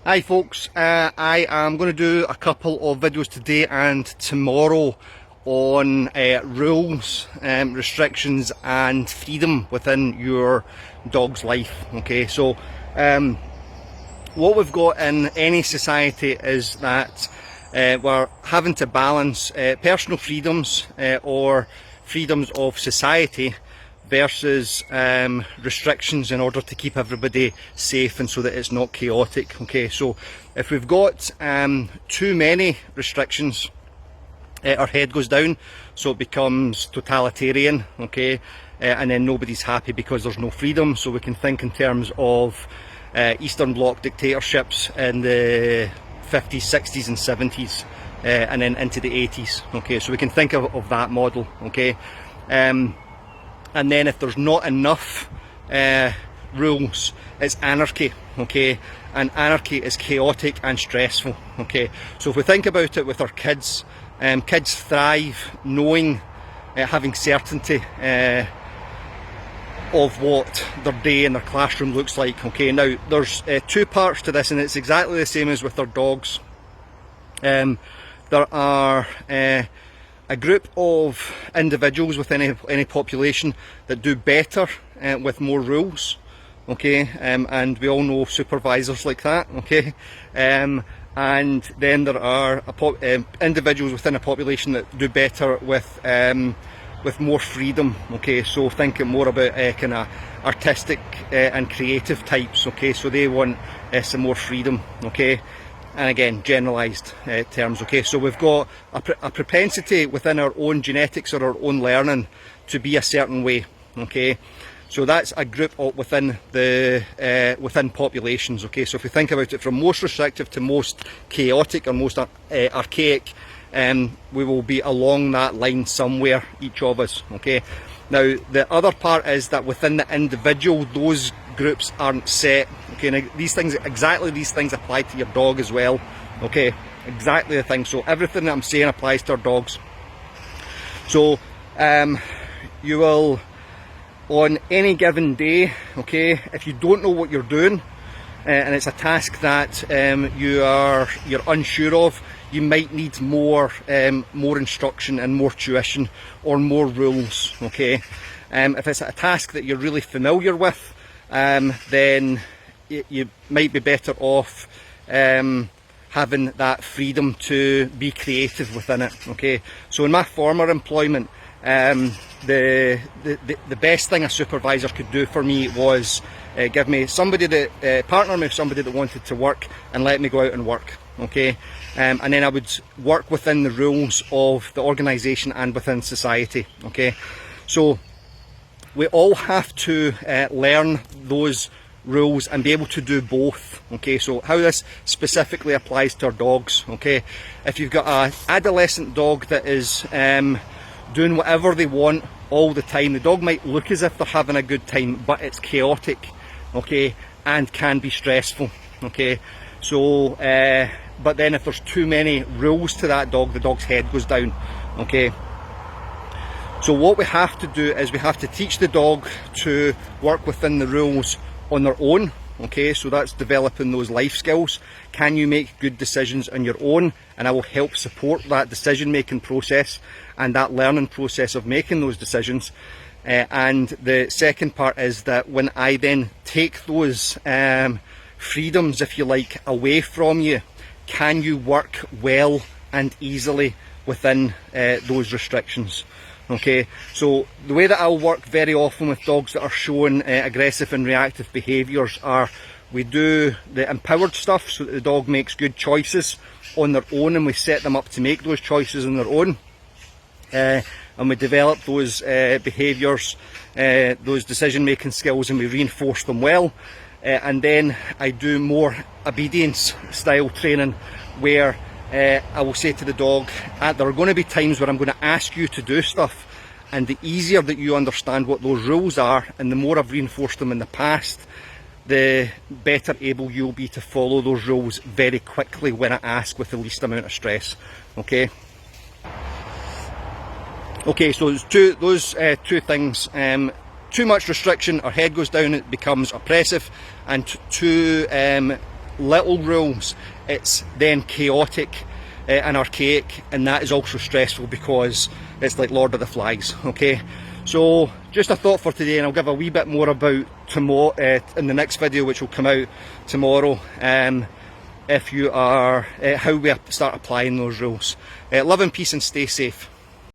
Hi folks, I am going to do a couple of videos today and tomorrow on rules, restrictions and freedom within your dog's life. Okay, so what we've got in any society is that we're having to balance personal freedoms or freedoms of society versus restrictions in order to keep everybody safe and so that it's not chaotic. Okay, so if we've got too many restrictions, our head goes down, so it becomes totalitarian. Okay, and then nobody's happy because there's no freedom. So we can think in terms of Eastern Bloc dictatorships in the 50s, 60s and 70s, and then into the 80s. Okay, so we can think of that model. Okay, and then if there's not enough rules, it's anarchy. Okay, and anarchy is chaotic and stressful. Okay, so if we think about it with our kids, kids thrive knowing, having certainty of what their day in their classroom looks like. Okay, now there's two parts to this, and it's exactly the same as with our dogs. There are a group of individuals within any population that do better with more rules. Okay, and we all know supervisors like that. Okay, and then there are individuals within a population that do better with more freedom. Okay, so thinking more about kind of artistic and creative types. Okay, so they want some more freedom. Okay, and again, generalised terms. Okay, so we've got a propensity within our own genetics or our own learning to be a certain way. Okay, so that's a group within the within populations. Okay, so if we think about it from most restrictive to most chaotic or most archaic, we will be along that line somewhere, each of us. Okay, now the other part is that within the individual, those groups aren't set. Okay, now exactly these things apply to your dog as well. Okay, exactly the thing. So everything that I'm saying applies to our dogs. So you will, on any given day, okay, if you don't know what you're doing, and it's a task that you're unsure of, you might need more instruction and more tuition or more rules. Okay, if it's a task that you're really familiar with, then you might be better off having that freedom to be creative within it. Okay, so in my former employment, the best thing a supervisor could do for me was give me somebody that partner me with somebody that wanted to work and let me go out and work. Okay, and then I would work within the rules of the organisation and within society. Okay, so we all have to learn those rules and be able to do both. Okay, so how this specifically applies to our dogs. Okay, if you've got an adolescent dog that is doing whatever they want all the time, the dog might look as if they're having a good time, but it's chaotic. Okay, and can be stressful. Okay, so but then if there's too many rules to that dog, the dog's head goes down. Okay, so what we have to do is we have to teach the dog to work within the rules on their own. Okay, so that's developing those life skills. Can you make good decisions on your own? And I will help support that decision making process and that learning process of making those decisions. And the second part is that when I then take those freedoms, if you like, away from you, can you work well and easily within those restrictions? Okay, so the way that I'll work very often with dogs that are showing aggressive and reactive behaviours are, we do the empowered stuff so that the dog makes good choices on their own, and we set them up to make those choices on their own, and we develop those behaviours, those decision making skills, and we reinforce them well. And then I do more obedience style training where I will say to the dog, there are going to be times where I'm going to ask you to do stuff, and the easier that you understand what those rules are and the more I've reinforced them in the past, the better able you'll be to follow those rules very quickly when I ask, with the least amount of stress. Okay, so those two things. Too much restriction, our head goes down, it becomes oppressive, and too little rules, it's then chaotic and archaic, and that is also stressful because it's like Lord of the Flies. Okay, so just a thought for today, and I'll give a wee bit more about tomorrow in the next video, which will come out tomorrow. If you are how we start applying those rules. Love and peace, and stay safe.